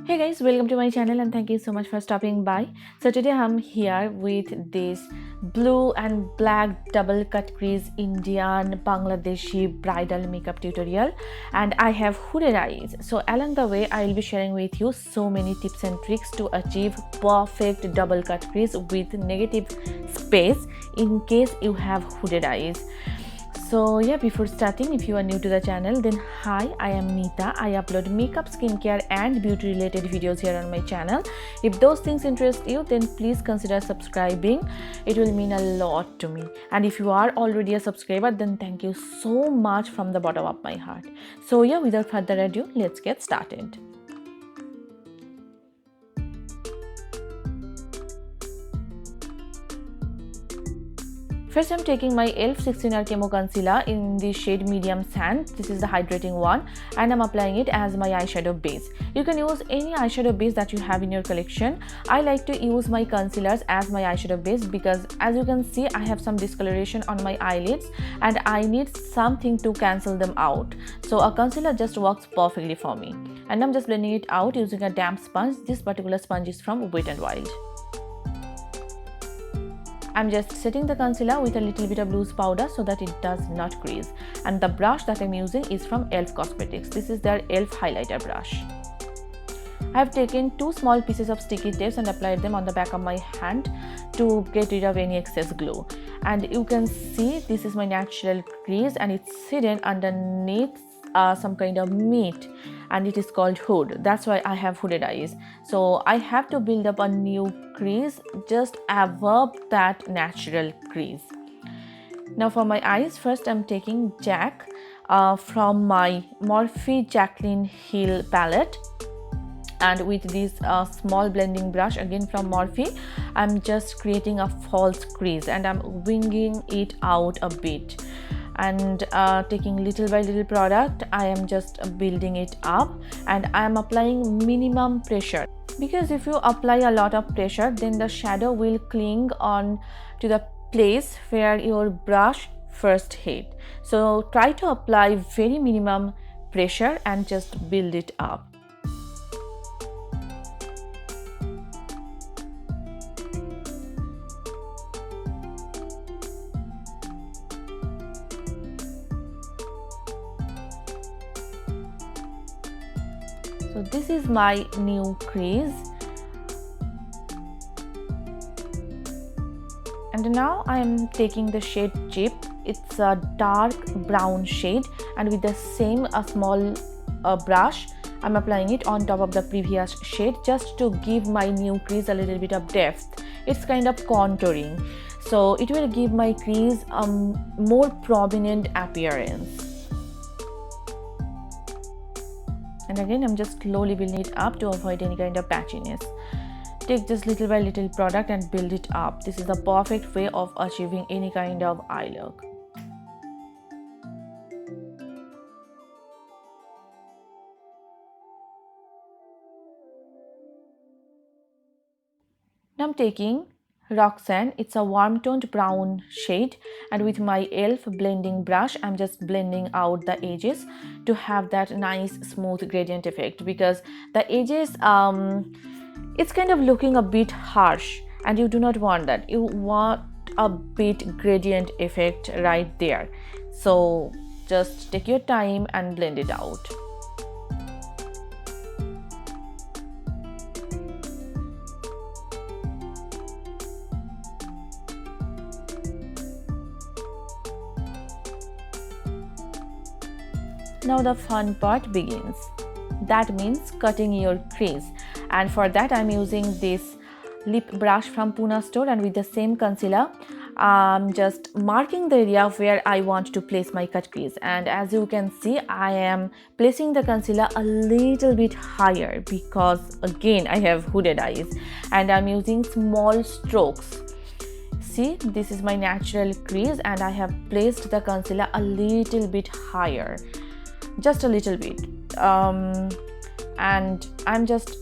Hey guys, welcome to my channel and thank you so much for stopping by. So today I'm here with this blue and black double cut crease Indian Bangladeshi bridal makeup tutorial, and I have hooded eyes. So along the way I will be sharing with you so many tips and tricks to achieve perfect double cut crease with negative space in case you have hooded eyes. So yeah, before starting, if you are new to the channel, then hi, I am Neeta. I upload makeup, skincare and beauty related videos here on my channel. If those things interest you, then please consider subscribing. It will mean a lot to me. And if you are already a subscriber, then thank you so much from the bottom of my heart. So yeah, without further ado, let's get started. First, I'm taking my e.l.f. 16R Camo Concealer in the shade Medium Sand. This is the hydrating one, and I'm applying it as my eyeshadow base. You can use any eyeshadow base that you have in your collection. I like to use my concealers as my eyeshadow base because, as you can see, I have some discoloration on my eyelids and I need something to cancel them out. So a concealer just works perfectly for me. And I'm just blending it out using a damp sponge. This particular sponge is from Wet n Wild. I'm just setting the concealer with a little bit of loose powder so that it does not crease. And the brush that I'm using is from e.l.f. Cosmetics. This is their e.l.f. highlighter brush. I have taken two small pieces of sticky tapes and applied them on the back of my hand to get rid of any excess glue. And you can see this is my natural crease and it's hidden underneath some kind of meat, and it is called hood. That's why I have hooded eyes. So I have to build up a new crease just above that natural crease. Now for my eyes, first I'm taking Jack from my Morphe Jaclyn Hill palette, and with this small blending brush again from Morphe, I'm just creating a false crease and I'm winging it out a bit. And taking little by little product, I am just building it up and I am applying minimum pressure, because if you apply a lot of pressure, then the shadow will cling on to the place where your brush first hit. So try to apply very minimum pressure and just build it up. So this is my new crease, and now I am taking the shade Chip. It's a dark brown shade, and with the same small brush I'm applying it on top of the previous shade just to give my new crease a little bit of depth. It's kind of contouring, so it will give my crease a more prominent appearance. And again, I'm just slowly building it up to avoid any kind of patchiness. Take just little by little product and build it up. This is the perfect way of achieving any kind of eye look. Now I'm taking Roxanne. It's a warm toned brown shade, and with my e.l.f. blending brush I'm just blending out the edges to have that nice smooth gradient effect, because the edges it's kind of looking a bit harsh and you do not want that. You want a bit gradient effect right there. So just take your time and blend it out. Now the fun part begins. That means cutting your crease, and for that I'm using this lip brush from Pune store, and with the same concealer I'm just marking the area where I want to place my cut crease. And as you can see, I am placing the concealer a little bit higher because again I have hooded eyes, and I'm using small strokes. See, this is my natural crease and I have placed the concealer a little bit higher, just a little bit, and I'm just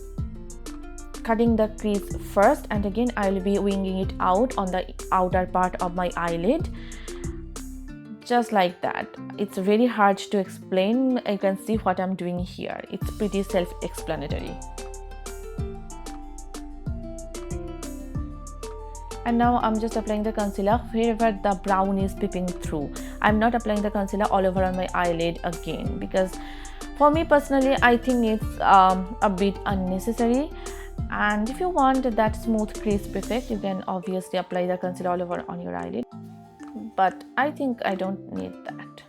cutting the crease first, and again I will be winging it out on the outer part of my eyelid, just like that. It's very hard to explain. You can see what I'm doing here. It's pretty self-explanatory. And now I'm just applying the concealer wherever the brown is peeping through. I'm not applying the concealer all over on my eyelid again, because for me personally I think it's a bit unnecessary. And if you want that smooth crisp effect, you can obviously apply the concealer all over on your eyelid, but I think I don't need that.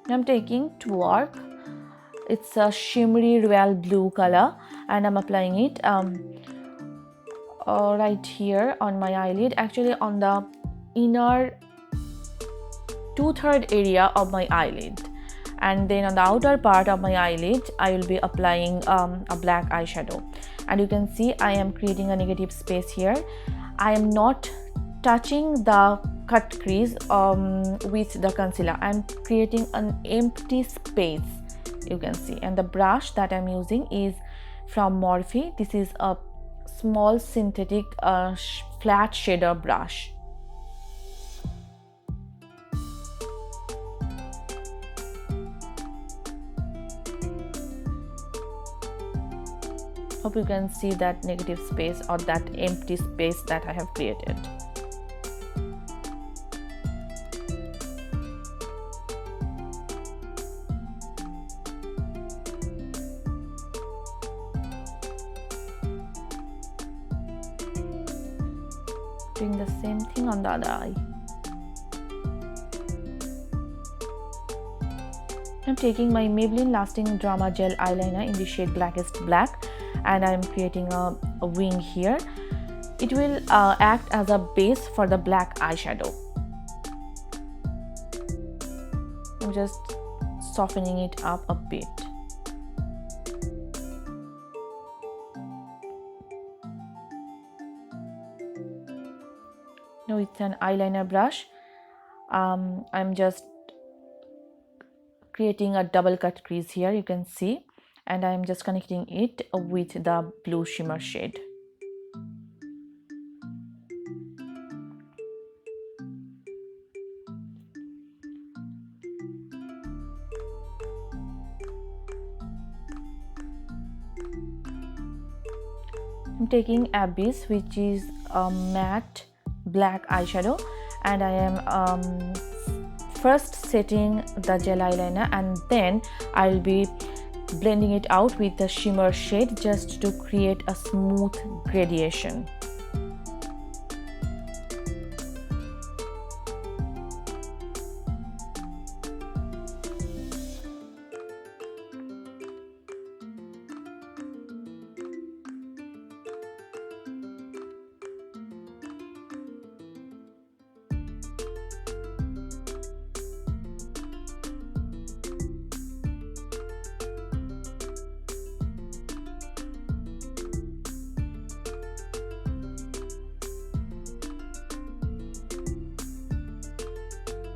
Now I'm taking Twerk. It's a shimmery royal blue color, and I'm applying it right here on my eyelid, actually on the inner 2/3 area of my eyelid. And then on the outer part of my eyelid I will be applying a black eyeshadow. And you can see I am creating a negative space here. I am not touching the cut crease with the concealer. I am creating an empty space, you can see. And the brush that I'm using is from Morphe. This is a small synthetic flat shader brush. Hope you can see that negative space or that empty space that I have created. Doing the same thing on the other eye. I'm taking my Maybelline Lasting Drama Gel Eyeliner in the shade Blackest Black, and I'm creating a wing here. It will act as a base for the black eyeshadow. I'm just softening it up a bit. Now with an eyeliner brush, I'm just creating a double cut crease here, you can see, and I'm just connecting it with the blue shimmer shade. I'm taking Abyss, which is a matte black eyeshadow, and I am first setting the gel eyeliner, and then I'll be blending it out with the shimmer shade just to create a smooth gradation.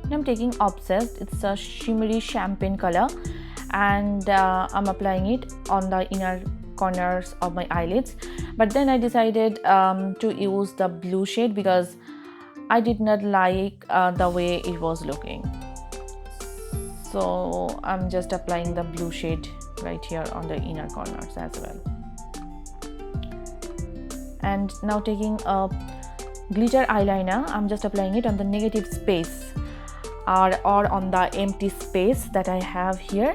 I'm taking Obsessed. It's a shimmery champagne color, and I'm applying it on the inner corners of my eyelids. But then I decided to use the blue shade because I did not like the way it was looking. So I'm just applying the blue shade right here on the inner corners as well. And now taking a glitter eyeliner, I'm just applying it on the negative space or on the empty space that I have here.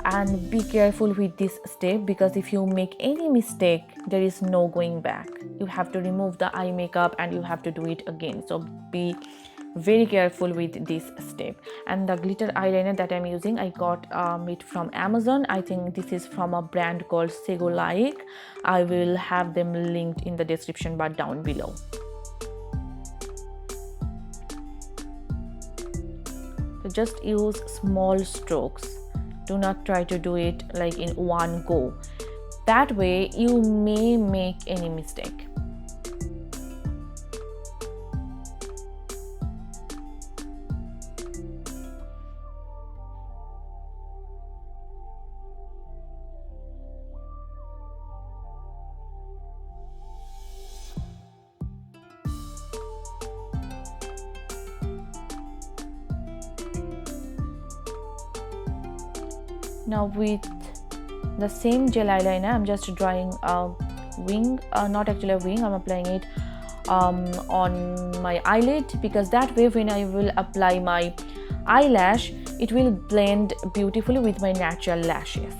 And be careful with this step, because if you make any mistake, there is no going back. You have to remove the eye makeup and you have to do it again. So be very careful with this step. And the glitter eyeliner that I'm using, I got it from Amazon. I think this is from a brand called Segolike. I will have them linked in the description bar down below. So just use small strokes. Do not try to do it like in one go. That way you may make any mistake. Now with the same gel eyeliner, I'm just drawing a wing, not actually a wing. I'm applying it on my eyelid, because that way when I will apply my eyelash, it will blend beautifully with my natural lashes.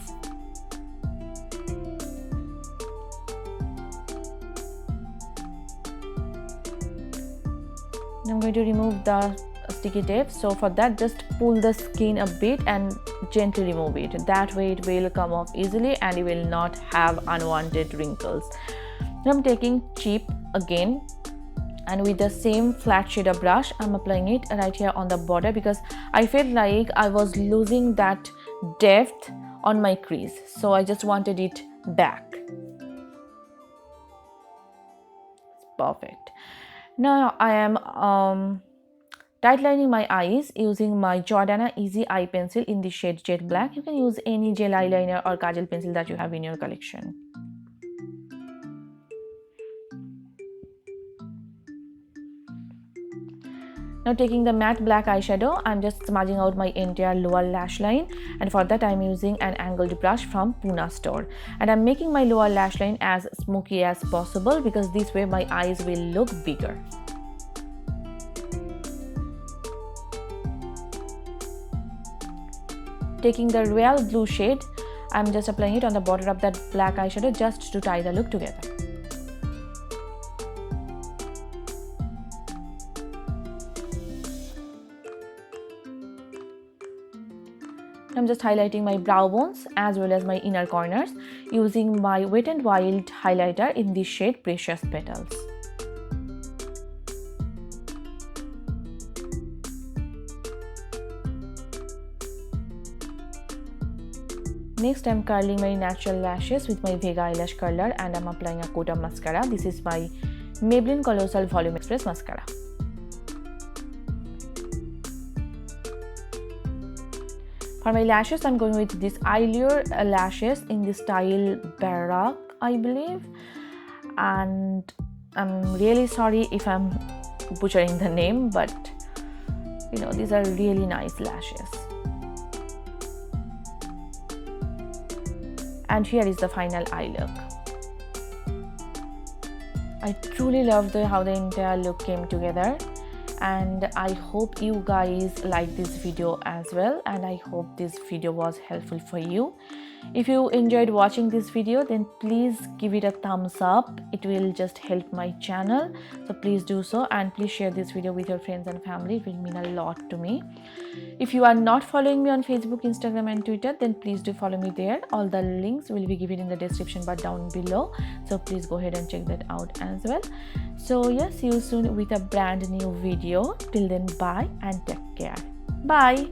I'm going to remove the sticky tape. So for that, just pull the skin a bit and gently remove it. That way it will come off easily and you will not have unwanted wrinkles. Now I'm taking cheap again, and with the same flat shader brush, I'm applying it right here on the border, because I felt like I was losing that depth on my crease, so I just wanted it back. Perfect. Now I am tight lining my eyes using my Jordana Easy Eye Pencil in the shade Jet Black. You can use any gel eyeliner or kajal pencil that you have in your collection. Now taking the matte black eyeshadow, I'm just smudging out my entire lower lash line, and for that I'm using an angled brush from Pune store, and I'm making my lower lash line as smoky as possible, because this way my eyes will look bigger. Taking the royal blue shade, I'm just applying it on the border of that black eyeshadow just to tie the look together. I'm just highlighting my brow bones as well as my inner corners using my Wet n Wild highlighter in the shade Precious Petals. Next, I'm curling my natural lashes with my Vega eyelash curler, and I'm applying a coat of mascara. This is my Maybelline Colossal Volume Express mascara. For my lashes, I'm going with this Eyelure lashes in the style Baroque, I believe. And I'm really sorry if I'm butchering the name, but you know, these are really nice lashes. And here is the final eye look. I truly love how the entire look came together, and I hope you guys like this video as well, and I hope this video was helpful for you. If you enjoyed watching this video, then please give it a thumbs up. It will just help my channel, so please do so, and please share this video with your friends and family. It will mean a lot to me. If you are not following me on Facebook, Instagram and Twitter, then please do follow me there. All the links will be given in the description bar down below, so please go ahead and check that out as well. So yeah, see you soon with a brand new video. Till then, bye and take care. Bye.